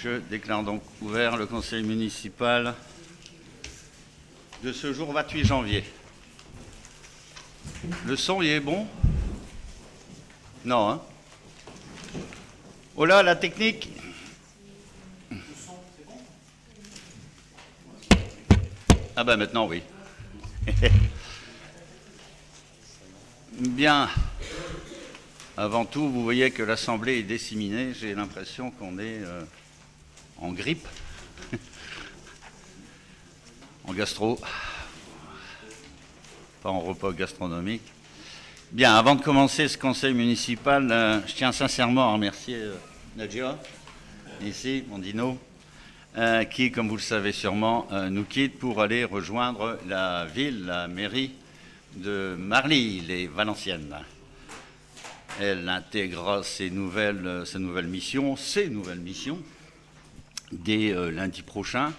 Je déclare donc ouvert le conseil municipal de ce jour 28 janvier. Le son, il est bon? Non, hein? Oh là, la technique! Ah ben maintenant, oui. Bien. Avant tout, vous voyez que l'Assemblée est disséminée. J'ai l'impression qu'on est en grippe, en gastro, pas en repas gastronomique. Bien, avant de commencer ce conseil municipal, je tiens sincèrement à remercier Nadja, ici, mon dino, qui, comme vous le savez sûrement, nous quitte pour aller rejoindre la ville, la mairie de Marly, les Valenciennes. Elle intègrera ses nouvelles missions, dès lundi prochain.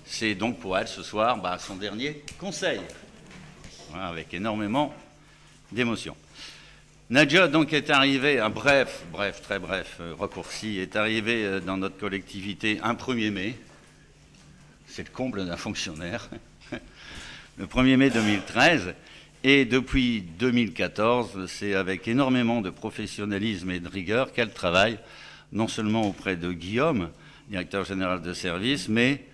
C'est donc pour elle ce soir son dernier conseil, voilà, avec énormément d'émotion. Nadja donc est arrivée, très bref, raccourci, est arrivée dans notre collectivité un 1er mai. C'est le comble d'un fonctionnaire. Le 1er mai 2013. Et depuis 2014, c'est avec énormément de professionnalisme et de rigueur qu'elle travaille, non seulement auprès de Guillaume, directeur général de service, mais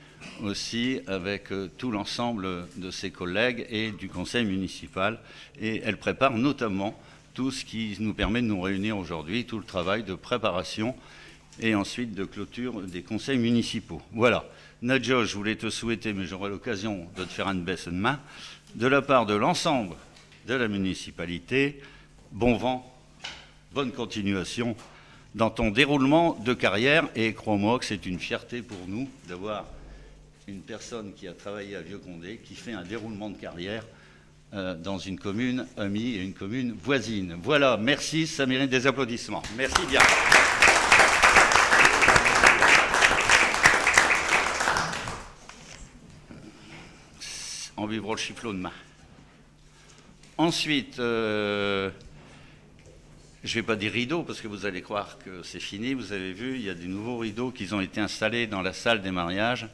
aussi avec tout l'ensemble de ses collègues et du conseil municipal. Et elle prépare notamment tout ce qui nous permet de nous réunir aujourd'hui, tout le travail de préparation et ensuite de clôture des conseils municipaux. Voilà. Nadja, je voulais te souhaiter, mais j'aurai l'occasion de te faire une baisse de main, de la part de l'ensemble de la municipalité, bon vent, bonne continuation dans ton déroulement de carrière. Et crois-moi que c'est une fierté pour nous d'avoir une personne qui a travaillé à Vieux-Condé, qui fait un déroulement de carrière dans une commune amie et une commune voisine. Voilà, merci, ça mérite des applaudissements. Merci bien. En vivra le chifflot de main. Ensuite, je ne vais pas dire rideaux parce que vous allez croire que c'est fini. Vous avez vu, il y a des nouveaux rideaux qui ont été installés dans la salle des mariages.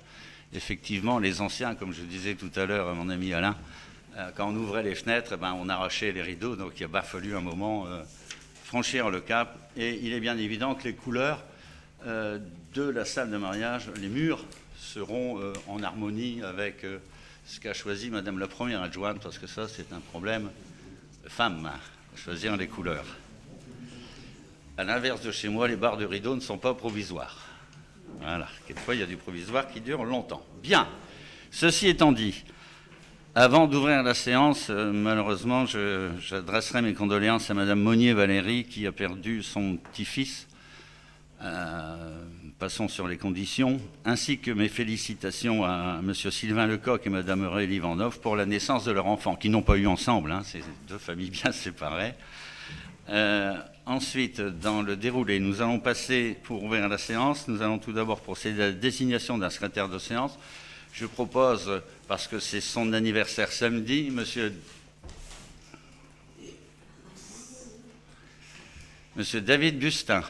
Effectivement, les anciens, comme je disais tout à l'heure à mon ami Alain, quand on ouvrait les fenêtres, on arrachait les rideaux. Donc il a fallu un moment franchir le cap. Et il est bien évident que les couleurs de la salle de mariage, les murs, seront en harmonie avec ce qu'a choisi Madame la Première adjointe, parce que ça, c'est un problème de femme, choisir les couleurs. À l'inverse de chez moi, les barres de rideaux ne sont pas provisoires. Voilà, quelquefois, il y a du provisoire qui dure longtemps. Bien, ceci étant dit, avant d'ouvrir la séance, malheureusement, j'adresserai mes condoléances à Madame Monnier-Valérie, qui a perdu son petit-fils. Passons sur les conditions, ainsi que mes félicitations à M. Sylvain Lecoq et Mme Aurélie Vanhoff pour la naissance de leur enfant, qui n'ont pas eu ensemble, c'est deux familles bien séparées. Ensuite, dans le déroulé, nous allons passer, pour ouvrir la séance, nous allons tout d'abord procéder à la désignation d'un secrétaire de séance. Je propose, parce que c'est son anniversaire samedi, Monsieur David Bustin.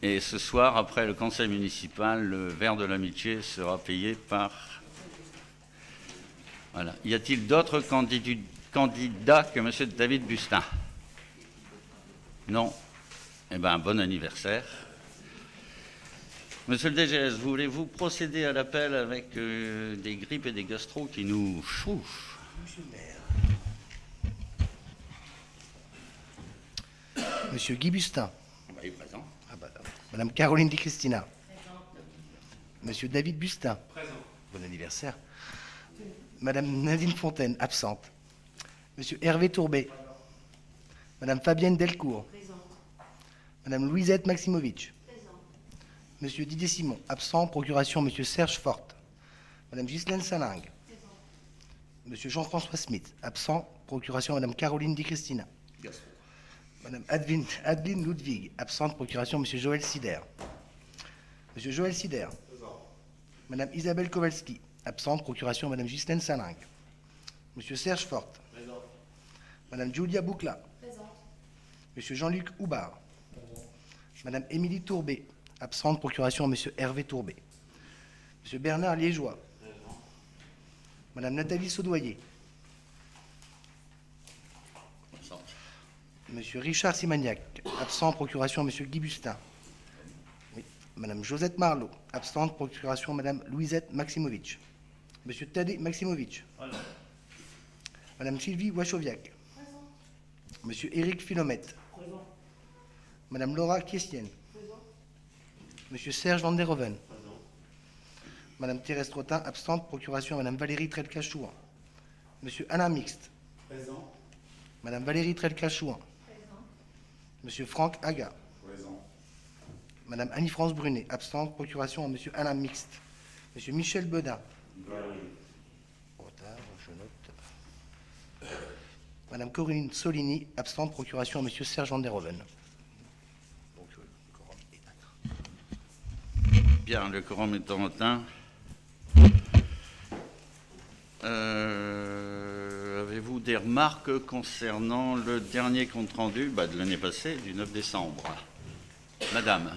Et ce soir, après le conseil municipal, le verre de l'amitié sera payé par... Voilà. Y a-t-il d'autres candidats que M. David Bustin? Non. Eh bien, bon anniversaire. Monsieur le DGS, voulez-vous procéder à l'appel avec des grippes et des gastros qui nous chauffent? Monsieur le maire. Monsieur Guy Bustin. Il est présent. Madame Caroline Di Cristina. Présente. Monsieur David Bustin. Présent. Bon anniversaire. Madame Nadine Fontaine, absente. Monsieur Hervé Tourbet. Madame Fabienne Delcourt. Présente. Madame Louisette Maximovic. Présente. Monsieur Didier Simon, absent. Procuration Monsieur Serge Forte. Madame Ghislaine Salingue. Présente. Monsieur Jean-François Smith, absent. Procuration Madame Caroline Di Cristina. Madame Adeline Ludwig, absente. Procuration Monsieur Joël Sider. Monsieur Joël Sider. Madame Isabelle Kowalski, absente. Procuration Madame Ghislaine Salingue. Monsieur Serge Forte. Présent. Madame Julia Boucla. Présente. Monsieur Jean-Luc Houbard. Madame Émilie Tourbet, Absente. Procuration à M. Hervé Tourbet. M. Bernard Liégeois. Madame Nathalie Saudoyer. Monsieur Richard Simagnac, absent. Procuration à Monsieur Guy Bustin. Oui. Madame Josette Marlot, absente. Procuration à Madame Louisette Maximovic. Monsieur Tadé Maximovic. Madame Sylvie Wachoviak. Monsieur Éric Philomètre. Madame Laura Kiestienne. Monsieur Serge Van der Hoven. Madame Thérèse Trottin, absente. Procuration à Madame Valérie Trelka-Chouan. Monsieur Alain Mixte. Présent. Madame Valérie Trelka-Chouan. Monsieur Franck Haga. Présent. Madame Annie-France Brunet, absente. Procuration à Monsieur Alain Mixte. Monsieur Michel Bedin. Retard, je note. Madame Corinne Solini, absente. Procuration à Monsieur Serge Van der Hoven. Donc, le quorum est atteint. Bien, le quorum étant atteint. Avez-vous des remarques concernant le dernier compte-rendu de l'année passée, du 9 décembre? Madame.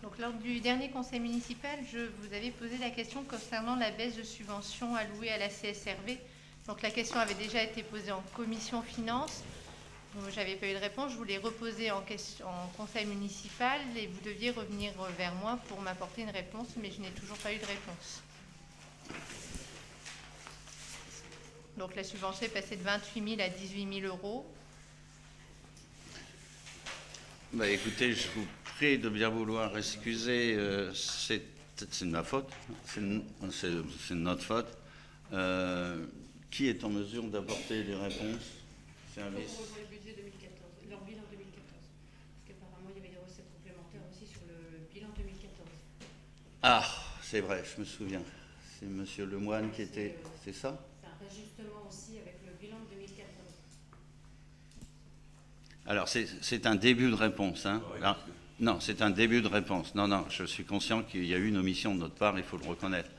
Donc, lors du dernier conseil municipal, je vous avais posé la question concernant la baisse de subventions allouées à la CSRV. Donc, la question avait déjà été posée en commission finance. Je n'avais pas eu de réponse. Je voulais reposer en conseil municipal et vous deviez revenir vers moi pour m'apporter une réponse, mais je n'ai toujours pas eu de réponse. Donc, la subvention est passée de 28 000 à 18 000 euros. Écoutez, je vous prie de bien vouloir excuser, c'est de ma faute, c'est de notre faute. Qui est en mesure d'apporter les réponses? Service. Pour le budget 2014, leur bilan 2014. Parce qu'apparemment, il y avait des recettes complémentaires aussi sur le bilan 2014. Ah, c'est vrai, je me souviens. C'est Monsieur Lemoine qui était... C'est ça? C'est un ajustement aussi avec le bilan 2014. Alors, c'est un début de réponse. Hein. Alors, non, c'est un début de réponse. Non, je suis conscient qu'il y a eu une omission de notre part, il faut le reconnaître.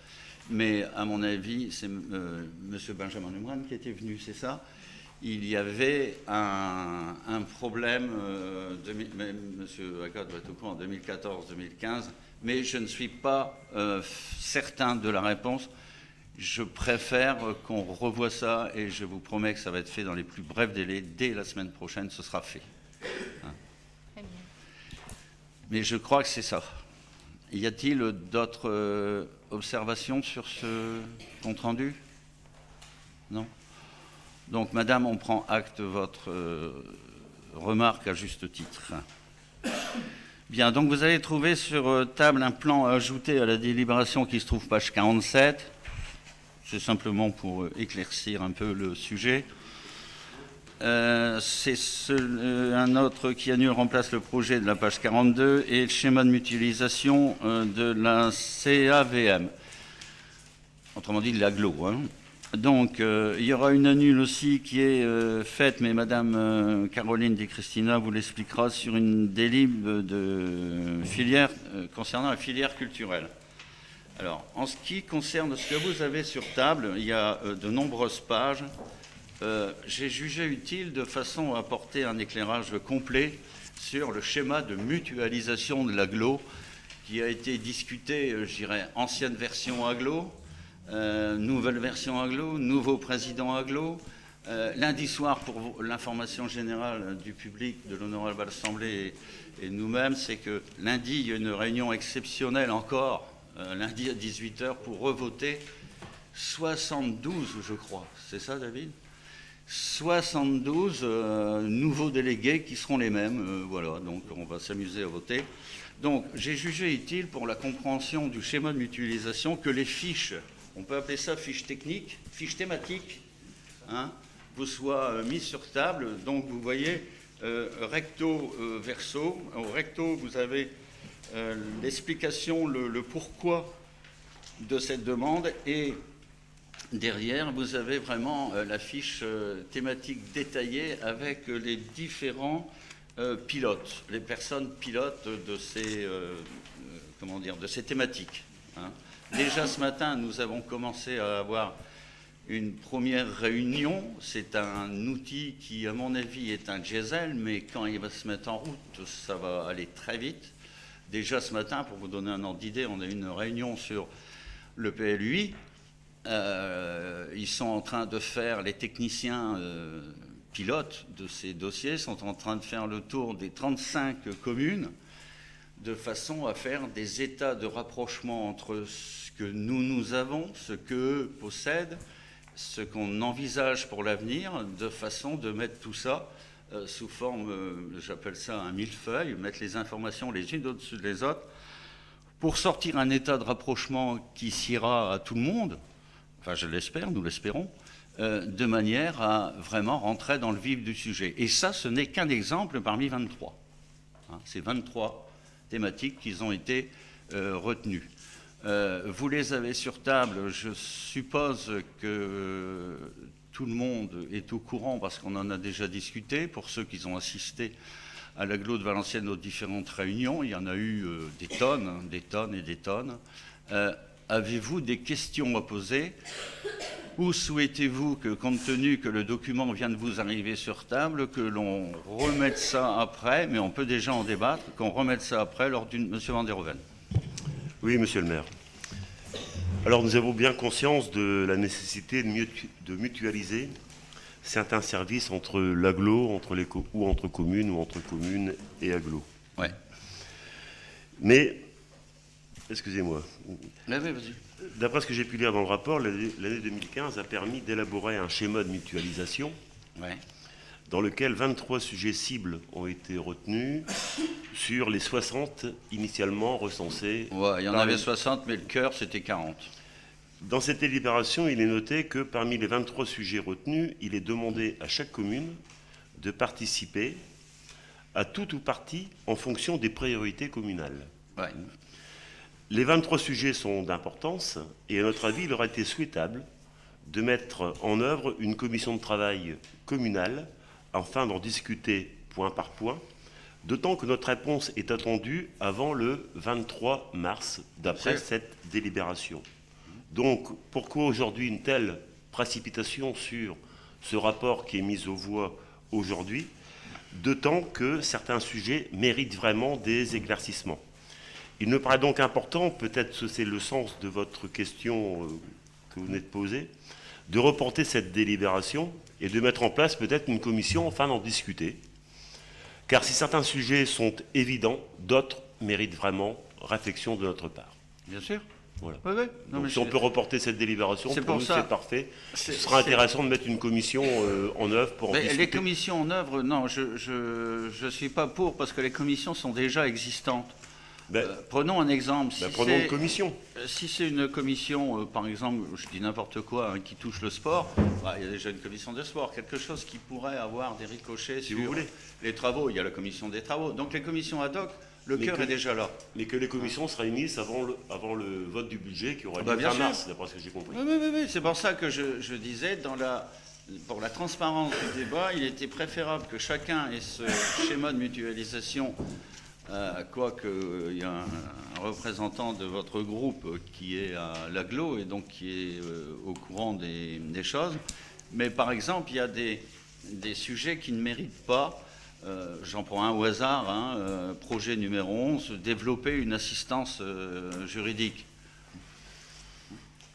Mais à mon avis, c'est Monsieur Benjamin Lemoine qui était venu, c'est ça? Il y avait un problème, Monsieur Haga doit être au courant, en 2014-2015, mais je ne suis pas certain de la réponse. Je préfère qu'on revoie ça et je vous promets que ça va être fait dans les plus brefs délais. Dès la semaine prochaine, ce sera fait. Hein. Très bien. Mais je crois que c'est ça. Y a-t-il d'autres observations sur ce compte-rendu? Non? Donc, Madame, on prend acte de votre remarque à juste titre. Bien, donc vous allez trouver sur table un plan ajouté à la délibération qui se trouve page 47. C'est simplement pour éclaircir un peu le sujet. C'est un autre qui annule remplace le projet de la page 42 et le schéma de mutualisation de la CAVM. Autrement dit, de l'agglo. Hein. Donc, il y aura une annule aussi qui est faite, mais Madame Caroline Di Cristina vous l'expliquera sur une délib de filière concernant la filière culturelle. Alors, en ce qui concerne ce que vous avez sur table, il y a de nombreuses pages. J'ai jugé utile de façon à apporter un éclairage complet sur le schéma de mutualisation de l'agglo qui a été discuté, je dirais, ancienne version agglo, nouvelle version agglo, nouveau président agglo. Lundi soir, pour l'information générale du public, de l'Honorable Assemblée et nous-mêmes, c'est que lundi, il y a une réunion exceptionnelle encore, lundi à 18h, pour revoter 72, je crois. C'est ça, David ? 72 nouveaux délégués qui seront les mêmes. Voilà, donc on va s'amuser à voter. Donc, j'ai jugé utile pour la compréhension du schéma de mutualisation que les fiches, on peut appeler ça fiches techniques, fiches thématiques, hein, vous soient mises sur table. Donc, vous voyez, recto, verso. Au recto, vous avez l'explication, le pourquoi de cette demande, et derrière, vous avez vraiment la fiche thématique détaillée avec les différents pilotes, les personnes pilotes de ces, de ces thématiques. Hein. Déjà ce matin, nous avons commencé à avoir une première réunion. C'est un outil qui, à mon avis, est un diesel, mais quand il va se mettre en route, ça va aller très vite. Déjà ce matin, pour vous donner un ordre d'idée, on a eu une réunion sur le PLUI. Ils sont en train de faire, les techniciens pilotes de ces dossiers sont en train de faire le tour des 35 communes de façon à faire des états de rapprochement entre ce que nous avons, ce qu'eux possèdent, ce qu'on envisage pour l'avenir, de façon de mettre tout ça sous forme, j'appelle ça un millefeuille, mettre les informations les unes au-dessus des autres, pour sortir un état de rapprochement qui siera à tout le monde, enfin je l'espère, nous l'espérons, de manière à vraiment rentrer dans le vif du sujet. Et ça, ce n'est qu'un exemple parmi 23. Hein, c'est 23 thématiques qui ont été retenues. Vous les avez sur table, je suppose que tout le monde est au courant parce qu'on en a déjà discuté. Pour ceux qui ont assisté à l'agglo de Valenciennes aux différentes réunions, il y en a eu des tonnes et des tonnes. Avez-vous des questions à poser? Ou souhaitez-vous que, compte tenu que le document vient de vous arriver sur table, que l'on remette ça après, mais on peut déjà en débattre, qu'on remette ça après lors d'une... Monsieur Van der Hoeven. Oui, monsieur le maire. Alors, nous avons bien conscience de la nécessité de mutualiser certains services entre l'agglo, entre communes ou entre communes et agglo. Ouais. Mais, excusez-moi. Oui, vas-y. D'après ce que j'ai pu lire dans le rapport, l'année 2015 a permis d'élaborer un schéma de mutualisation dans lequel 23 sujets cibles ont été retenus sur les 60 initialement recensés. Ouais, il y en avait 60, mais le cœur, c'était 40. Dans cette délibération, il est noté que parmi les 23 sujets retenus, il est demandé à chaque commune de participer à tout ou partie en fonction des priorités communales. Ouais. Les 23 sujets sont d'importance et à notre avis, il aurait été souhaitable de mettre en œuvre une commission de travail communale afin d'en discuter point par point, d'autant que notre réponse est attendue avant le 23 mars, d'après cette délibération. Donc, pourquoi aujourd'hui une telle précipitation sur ce rapport qui est mis aux voix aujourd'hui, d'autant que certains sujets méritent vraiment des éclaircissements. Il me paraît donc important, peut-être que c'est le sens de votre question que vous venez de poser, de reporter cette délibération et de mettre en place peut-être une commission afin d'en discuter. Car si certains sujets sont évidents, d'autres méritent vraiment réflexion de notre part. Bien sûr. Voilà. Oui, oui. Non, Donc, si on peut reporter cette délibération, pour nous c'est parfait. Ce sera intéressant de mettre une commission en œuvre pour en discuter. Les commissions en œuvre, non, je ne suis pas pour, parce que les commissions sont déjà existantes. Prenons un exemple. Prenons une commission. Si c'est une commission, par exemple, je dis n'importe quoi, qui touche le sport, il y a déjà une commission de sport, quelque chose qui pourrait avoir des ricochets sur les travaux. Il y a la commission des travaux. Donc les commissions ad hoc, le cœur est déjà là. Mais que les commissions se réunissent avant le vote du budget qui aura lieu fin mars, d'après ce que j'ai compris. Oui, c'est pour ça que je disais, pour la transparence du débat, il était préférable que chacun ait ce schéma de mutualisation. Quoique il y a un représentant de votre groupe qui est à l'agglo et donc qui est au courant des choses. Mais par exemple, il y a des sujets qui ne méritent pas, j'en prends un au hasard, projet numéro 11, développer une assistance juridique.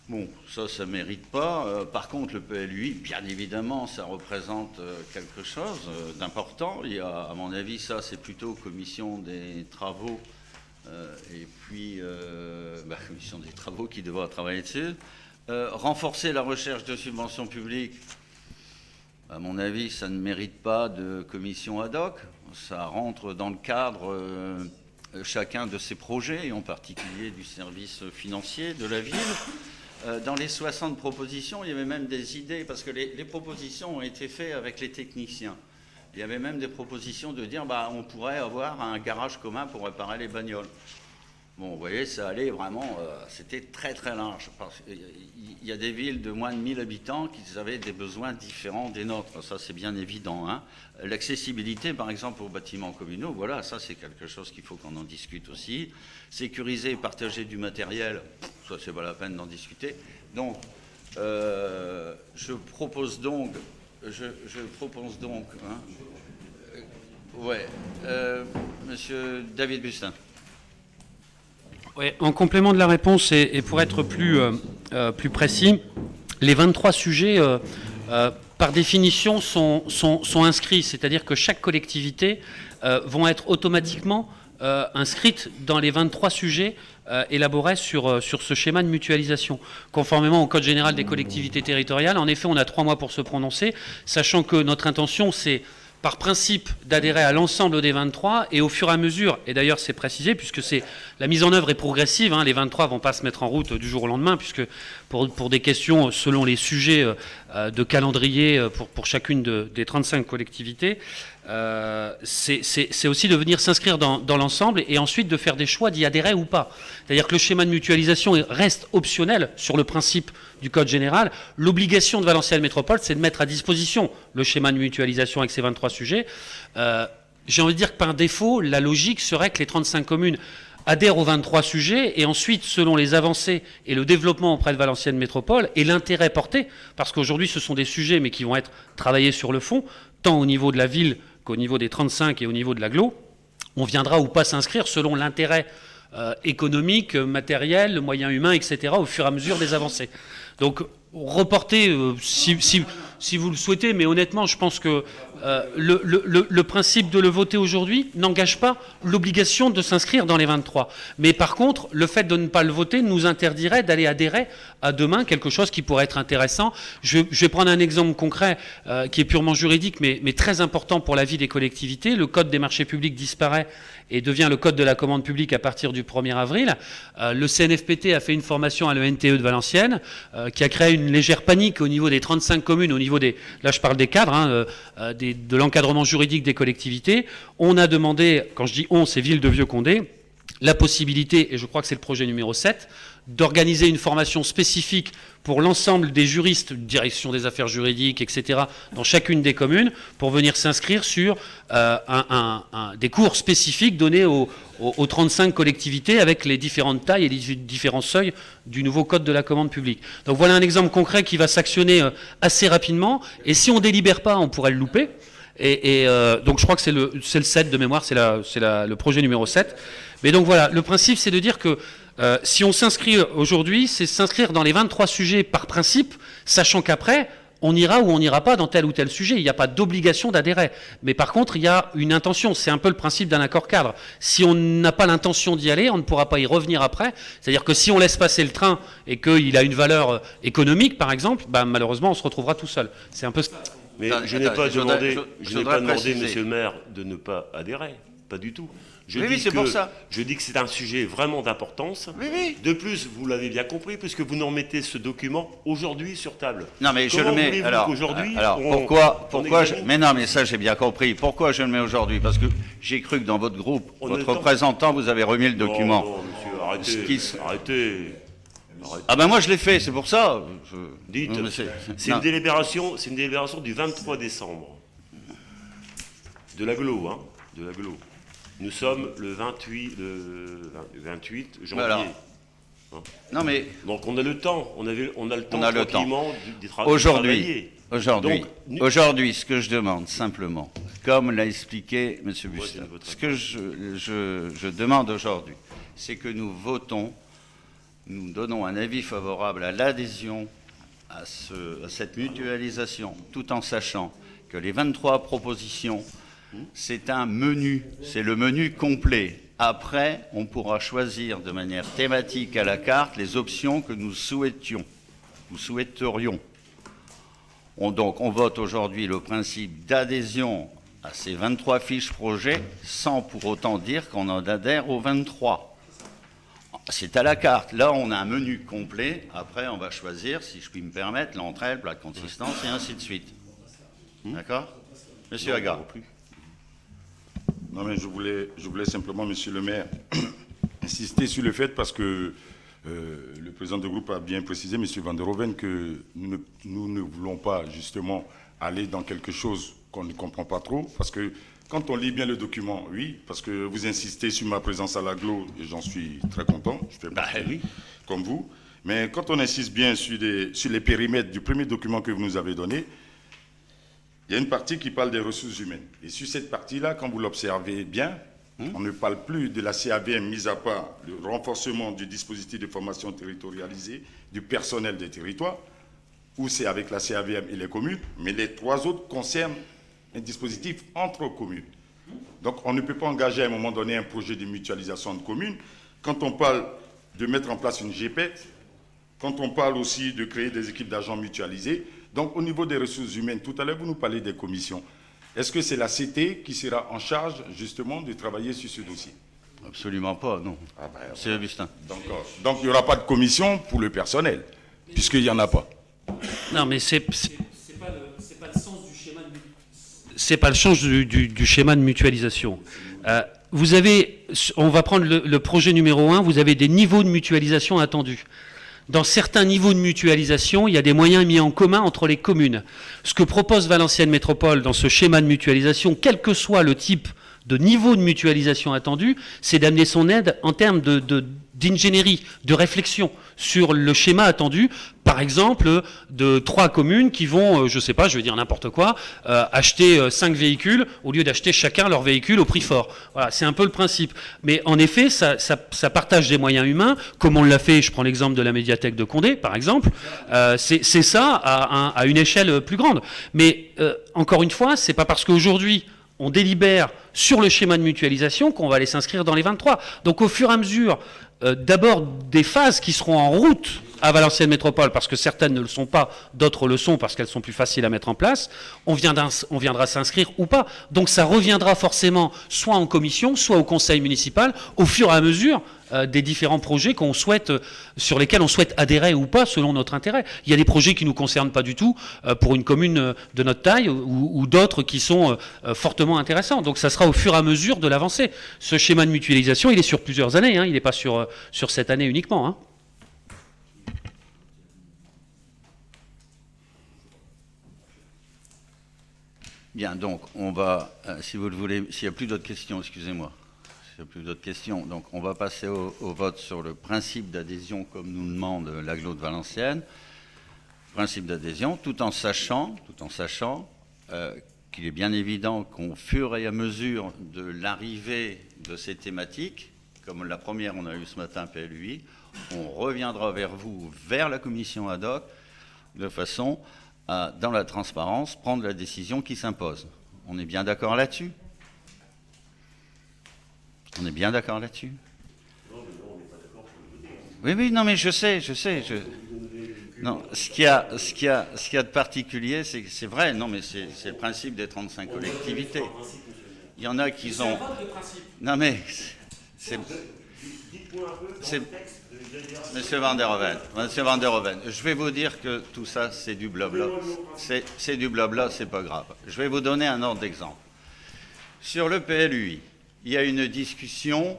Bon, ça ne mérite pas. Par contre, le PLUI, bien évidemment, ça représente quelque chose d'important. Il y a, à mon avis, ça, c'est plutôt commission des travaux, et puis commission des travaux qui devra travailler dessus. Renforcer la recherche de subventions publiques, à mon avis, ça ne mérite pas de commission ad hoc. Ça rentre dans le cadre chacun de ces projets, et en particulier du service financier de la ville. Dans les 60 propositions, il y avait même des idées, parce que les propositions ont été faites avec les techniciens. Il y avait même des propositions de dire on pourrait avoir un garage commun pour réparer les bagnoles. Bon, vous voyez, ça allait vraiment, c'était très très large. Il y a des villes de moins de 1000 habitants qui avaient des besoins différents des nôtres, ça c'est bien évident. L'accessibilité, par exemple, aux bâtiments communaux, voilà, ça c'est quelque chose qu'il faut qu'on en discute aussi. Sécuriser et partager du matériel, ça c'est pas la peine d'en discuter. Donc, je propose donc, Monsieur David Bustin. Ouais, en complément de la réponse et pour être plus précis, les 23 sujets, par définition, sont inscrits. C'est-à-dire que chaque collectivité vont être automatiquement inscrites dans les 23 sujets élaborés sur ce schéma de mutualisation. Conformément au Code général des collectivités territoriales, en effet, on a 3 mois pour se prononcer, sachant que notre intention, c'est par principe d'adhérer à l'ensemble des 23 et au fur et à mesure, et d'ailleurs c'est précisé puisque la mise en œuvre est progressive, hein, les 23 ne vont pas se mettre en route du jour au lendemain puisque pour des questions selon les sujets de calendrier pour chacune des 35 collectivités, c'est aussi de venir s'inscrire dans l'ensemble et ensuite de faire des choix d'y adhérer ou pas. C'est-à-dire que le schéma de mutualisation reste optionnel sur le principe du Code général. L'obligation de Valenciennes Métropole, c'est de mettre à disposition le schéma de mutualisation avec ces 23 sujets. J'ai envie de dire que par défaut, la logique serait que les 35 communes adhèrent aux 23 sujets et ensuite, selon les avancées et le développement auprès de Valenciennes Métropole et l'intérêt porté, parce qu'aujourd'hui ce sont des sujets mais qui vont être travaillés sur le fond, tant au niveau de la ville qu'au niveau des 35 et au niveau de l'agglo, on viendra ou pas s'inscrire selon l'intérêt économique, matériel, moyens humains, etc., au fur et à mesure des avancées. Donc, reporter, si vous le souhaitez, mais honnêtement, je pense que le principe de le voter aujourd'hui n'engage pas l'obligation de s'inscrire dans les 23. Mais par contre, le fait de ne pas le voter nous interdirait d'aller adhérer à demain quelque chose qui pourrait être intéressant. Je vais prendre un exemple concret qui est purement juridique, mais très important pour la vie des collectivités. Le Code des marchés publics disparaît et devient le Code de la commande publique à partir du 1er avril. Le CNFPT a fait une formation à l'ENTE de Valenciennes qui a créé une légère panique au niveau des 35 communes, au niveau des... Là, je parle des cadres, hein, de l'encadrement juridique des collectivités. On a demandé, quand je dis on, c'est Ville de Vieux-Condé, la possibilité, et je crois que c'est le projet numéro 7, d'organiser une formation spécifique pour l'ensemble des juristes, direction des affaires juridiques, etc., dans chacune des communes, pour venir s'inscrire sur des cours spécifiques donnés aux 35 collectivités avec les différentes tailles et les différents seuils du nouveau Code de la commande publique. Donc voilà un exemple concret qui va s'actionner assez rapidement, et si on ne délibère pas, on pourrait le louper. Donc je crois que c'est le 7 de mémoire, c'est le projet numéro 7. Mais donc voilà, le principe c'est de dire que si on s'inscrit aujourd'hui, c'est s'inscrire dans les 23 sujets par principe, sachant qu'après, on ira ou on n'ira pas dans tel ou tel sujet. Il n'y a pas d'obligation d'adhérer. Mais par contre, il y a une intention. C'est un peu le principe d'un accord cadre. Si on n'a pas l'intention d'y aller, on ne pourra pas y revenir après. C'est-à-dire que si on laisse passer le train et qu'il a une valeur économique, par exemple, bah, malheureusement, on se retrouvera tout seul. C'est un peu... Mais je n'ai pas demandé, préciser. monsieur le maire, de ne pas adhérer. Pas du tout. Oui, c'est pour ça. Je dis que c'est un sujet vraiment d'importance. Oui, oui. De plus, vous l'avez bien compris, puisque vous nous remettez ce document aujourd'hui sur table. Non, mais Comment je le mets. voulez-vous Alors, qu'aujourd'hui, pourquoi examine mais non, mais ça, j'ai bien compris. Pourquoi je le mets aujourd'hui? Parce que j'ai cru que dans votre groupe, votre représentant, vous avez remis le document. Non, monsieur, arrêtez. Ah ben moi, je l'ai fait, c'est pour ça. Dites, Non, mais c'est une délibération du 23 décembre. De l'agglo, hein, de l'agglo. Nous sommes le 28 janvier. Alors, non mais donc on a le temps, on a le temps on a le temps. Aujourd'hui, Aujourd'hui, ce que je demande simplement, comme l'a expliqué M. Bustin, ce que je demande aujourd'hui, c'est que nous donnons un avis favorable à l'adhésion à cette mutualisation, tout en sachant que les 23 propositions, c'est un menu, c'est le menu complet. Après, on pourra choisir de manière thématique à la carte les options que nous souhaiterions. Donc, on vote aujourd'hui le principe d'adhésion à ces 23 fiches projets, sans pour autant dire qu'on en adhère aux 23. C'est à la carte. Là, on a un menu complet. Après, on va choisir, si je puis me permettre, l'entrée, la consistance, et ainsi de suite. D'accord? Monsieur Agar. Non, mais je voulais simplement, monsieur le maire, insister sur le fait, parce que le président du groupe a bien précisé, monsieur Van der Hoeven, que nous ne voulons pas justement aller dans quelque chose qu'on ne comprend pas trop, parce que quand on lit bien le document, oui, parce que vous insistez sur ma présence à l'agglo, et j'en suis très content, je fais partie, comme vous, mais quand on insiste bien sur les périmètres du premier document que vous nous avez donné, il y a une partie qui parle des ressources humaines. Et sur cette partie-là, quand vous l'observez bien, On ne parle plus de la CAVM, mis à part le renforcement du dispositif de formation territorialisée du personnel des territoires, où c'est avec la CAVM et les communes, mais les 3 autres concernent un dispositif entre communes. Donc on ne peut pas engager à un moment donné un projet de mutualisation de communes. Quand on parle de mettre en place une GPET, quand on parle aussi de créer des équipes d'agents mutualisées, donc au niveau des ressources humaines, tout à l'heure vous nous parlez des commissions. Est-ce que c'est la CT qui sera en charge justement de travailler sur ce dossier? Absolument pas, non. C'est Augustin. Donc il n'y aura pas de commission pour le personnel, puisqu'il n'y en a pas. Non, mais c'est pas le sens du schéma de c'est pas le sens du schéma de mutualisation. On va prendre le projet numéro 1, vous avez des niveaux de mutualisation attendus. Dans certains niveaux de mutualisation, il y a des moyens mis en commun entre les communes. Ce que propose Valenciennes Métropole dans ce schéma de mutualisation, quel que soit le type de niveau de mutualisation attendu, c'est d'amener son aide en termes d'ingénierie, de réflexion sur le schéma attendu, par exemple, de 3 communes qui vont, je sais pas, je vais dire n'importe quoi, acheter 5 véhicules au lieu d'acheter chacun leur véhicule au prix fort. Voilà, c'est un peu le principe. Mais en effet, ça partage des moyens humains, comme on l'a fait, je prends l'exemple de la médiathèque de Condé, par exemple. C'est ça à une échelle plus grande. Mais encore une fois, c'est pas parce qu'aujourd'hui, on délibère sur le schéma de mutualisation qu'on va aller s'inscrire dans les 23. Donc au fur et à mesure, d'abord des phases qui seront en route à Valenciennes Métropole, parce que certaines ne le sont pas, d'autres le sont parce qu'elles sont plus faciles à mettre en place, on viendra s'inscrire ou pas. Donc ça reviendra forcément soit en commission, soit au conseil municipal, au fur et à mesure des différents projets sur lesquels on souhaite adhérer ou pas selon notre intérêt. Il y a des projets qui ne nous concernent pas du tout pour une commune de notre taille ou d'autres qui sont fortement intéressants. Donc ça sera au fur et à mesure de l'avancée. Ce schéma de mutualisation, il est sur plusieurs années, hein, il n'est pas sur cette année uniquement. Hein. Bien, donc on va, si vous le voulez, s'il n'y a plus d'autres questions, excusez-moi. S'il n'y a plus d'autres questions, donc on va passer au vote sur le principe d'adhésion comme nous demande l'agglo de Valenciennes. Principe d'adhésion, tout en sachant qu'il est bien évident qu'au fur et à mesure de l'arrivée de ces thématiques, comme la première on a eue ce matin, PLUI, on reviendra vers vous, vers la commission ad hoc, de façon à, dans la transparence, prendre la décision qui s'impose. On est bien d'accord là-dessus? On est bien d'accord là-dessus? Oui, oui, non, mais je sais. Non, ce qu'il y a de particulier, c'est vrai, non, mais c'est le principe des 35 collectivités. Il y en a qui ont... Non, mais... Monsieur Van der Hoeven, je vais vous dire que tout ça, c'est du blabla. C'est du blabla, c'est pas grave. Je vais vous donner un ordre d'exemple. Sur le PLUI, il y a une discussion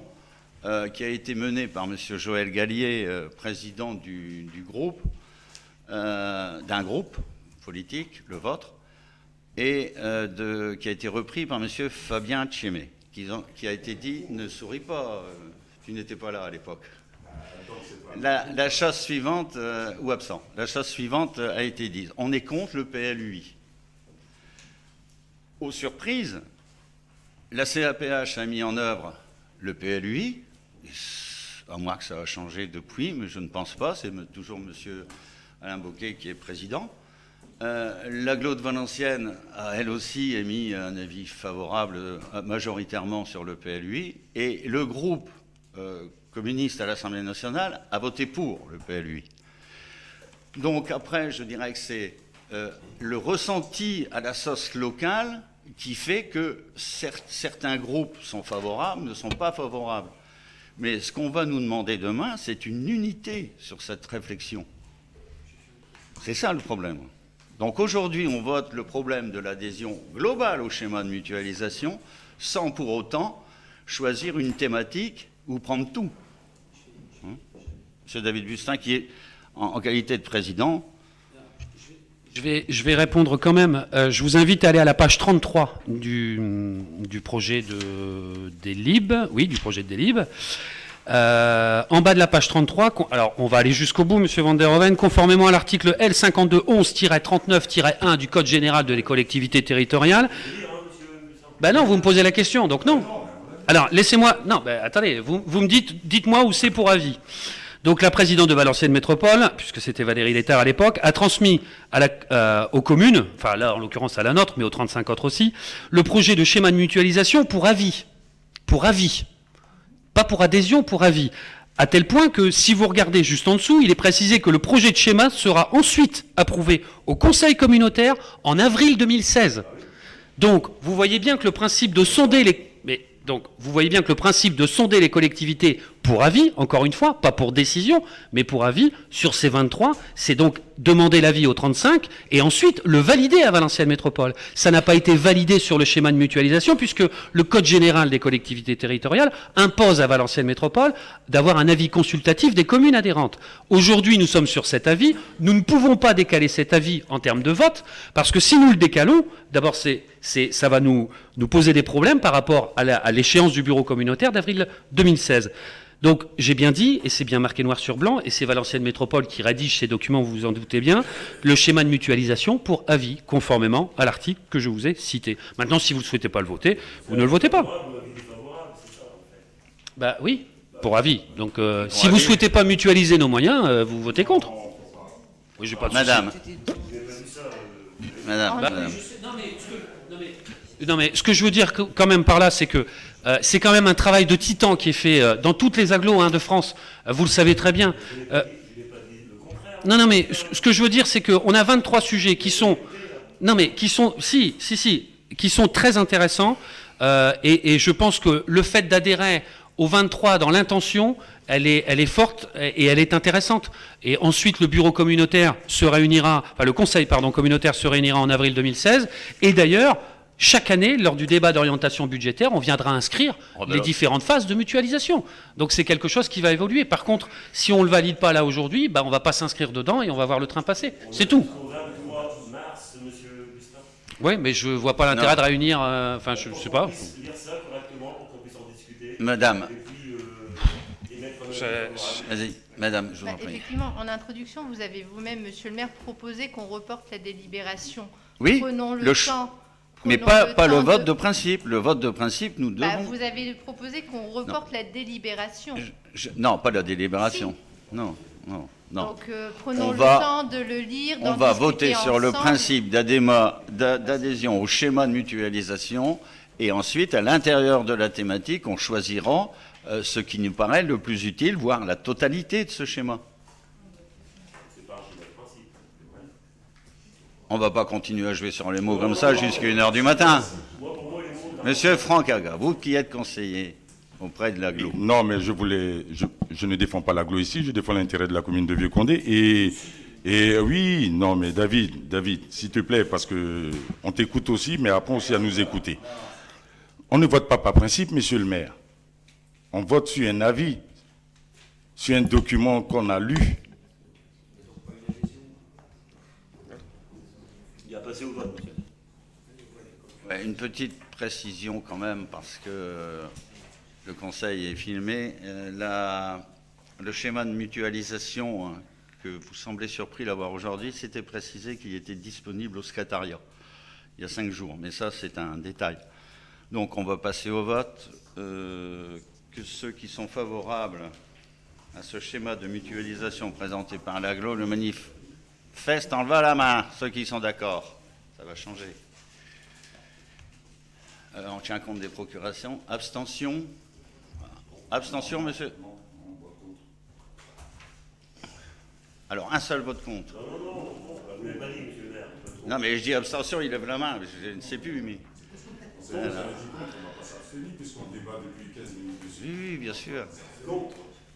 qui a été menée par monsieur Joël Gallier, président du groupe, d'un groupe politique, le vôtre, et qui a été repris par monsieur Fabien Tchémé, qui a été dit « Ne souris pas, tu n'étais pas là à l'époque ». La chose suivante, ou absent, la chose suivante a été dite. On est contre le PLUI. Aux surprises, la CAPH a mis en œuvre le PLUI, à moins que ça a changé depuis, mais je ne pense pas, c'est toujours M. Alain Bocquet qui est président. L'agglo de Valenciennes a elle aussi émis un avis favorable majoritairement sur le PLUI, et le groupe communiste à l'Assemblée nationale a voté pour le PLUI. Donc après, je dirais que c'est le ressenti à la sauce locale qui fait que certains groupes sont favorables, ne sont pas favorables. Mais ce qu'on va nous demander demain, c'est une unité sur cette réflexion. C'est ça le problème. Donc aujourd'hui, on vote le problème de l'adhésion globale au schéma de mutualisation sans pour autant choisir une thématique ou prendre tout. Monsieur David Bustin, qui est en qualité de président. Je vais répondre quand même. Je vous invite à aller à la page 33 du projet des LIB. Oui, du projet des LIB. En bas de la page 33, alors on va aller jusqu'au bout, monsieur Van der Hoeven, conformément à l'article L5211-39-1 du Code général des collectivités territoriales. Ben non, vous me posez la question, donc non. Alors, laissez-moi... Non, attendez, vous me dites-moi où c'est pour avis. Donc, la présidente de Valenciennes Métropole, puisque c'était Valérie Létard à l'époque, a transmis aux communes, enfin là, en l'occurrence à la nôtre, mais aux 35 autres aussi, le projet de schéma de mutualisation pour avis. Pour avis. Pas pour adhésion, pour avis. À tel point que, si vous regardez juste en dessous, il est précisé que le projet de schéma sera ensuite approuvé au Conseil communautaire en avril 2016. Donc, vous voyez bien que le principe de sonder les collectivités pour avis, encore une fois, pas pour décision, mais pour avis, sur ces 23, c'est donc demander l'avis aux 35 et ensuite le valider à Valenciennes Métropole. Ça n'a pas été validé sur le schéma de mutualisation puisque le Code général des collectivités territoriales impose à Valenciennes Métropole d'avoir un avis consultatif des communes adhérentes. Aujourd'hui, nous sommes sur cet avis. Nous ne pouvons pas décaler cet avis en termes de vote parce que si nous le décalons, d'abord, ça va nous poser des problèmes par rapport à l'échéance du bureau communautaire d'avril 2016. Donc, j'ai bien dit, et c'est bien marqué noir sur blanc, et c'est Valenciennes Métropole qui rédige ces documents, vous vous en doutez bien, le schéma de mutualisation pour avis, conformément à l'article que je vous ai cité. Maintenant, si vous ne souhaitez pas le voter, vous ne le votez pas. Bah oui, pour avis. Donc, si vous ne souhaitez pas mutualiser nos moyens, vous votez contre. Oui, j'ai pas de Madame. Non, mais ce que je veux dire quand même par là, c'est que c'est quand même un travail de titan qui est fait dans toutes les agglos de France. Vous le savez très bien. Non, mais ce que je veux dire, c'est qu'on a 23 sujets qui sont... Non, mais qui sont... qui sont très intéressants. Et je pense que le fait d'adhérer aux 23 dans l'intention, elle est forte et elle est intéressante. Et ensuite, le bureau communautaire se réunira... Enfin, le conseil, communautaire se réunira en avril 2016. Et d'ailleurs... Chaque année, lors du débat d'orientation budgétaire, on viendra inscrire les différentes phases de mutualisation. Donc c'est quelque chose qui va évoluer. Par contre, si on ne le valide pas là aujourd'hui, on ne va pas s'inscrire dedans et on va voir le train passer. C'est tout. Oui, mais je ne vois pas l'intérêt de réunir... Enfin, je ne sais pas. Madame. Vas-y, madame, je vous en prie. Effectivement, en introduction, vous avez vous-même, monsieur le maire, proposé qu'on reporte la délibération. Oui, Prenons le temps... Mais pas le vote de principe. Le vote de principe, nous devons... Vous avez proposé qu'on reporte la délibération. Non, pas la délibération. Si. Non. Donc, prenons le temps de le lire. On va voter sur le principe d'adhésion au schéma de mutualisation et ensuite, à l'intérieur de la thématique, on choisira ce qui nous paraît le plus utile, voire la totalité de ce schéma. On ne va pas continuer à jouer sur les mots comme ça jusqu'à 1h du matin. Monsieur Franck Aga, vous qui êtes conseiller auprès de l'aglo. Non, mais je ne défends pas l'aglo ici, je défends l'intérêt de la commune de Vieux-Condé. Et oui, non, mais David, s'il te plaît, parce qu'on t'écoute aussi, mais apprends aussi à nous écouter. On ne vote pas par principe, monsieur le maire. On vote sur un avis, sur un document qu'on a lu. Passer au vote, monsieur. Ouais, une petite précision quand même, parce que le conseil est filmé. Le schéma de mutualisation, que vous semblez surpris d'avoir aujourd'hui, c'était précisé qu'il était disponible au secrétariat il y a 5 jours. Mais ça, c'est un détail. Donc, on va passer au vote. Que ceux qui sont favorables à ce schéma de mutualisation présenté par l'aglo, le manifeste en levant la main. Ceux qui sont d'accord. Ça va changer. On tient compte des procurations. Abstention. Abstention, monsieur. Alors, un seul vote contre. Non, mais je dis abstention, il lève la main. Je ne sais plus, mais... Oui, bien sûr.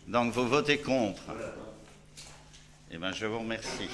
Donc, vous votez contre. Eh bien, je vous remercie.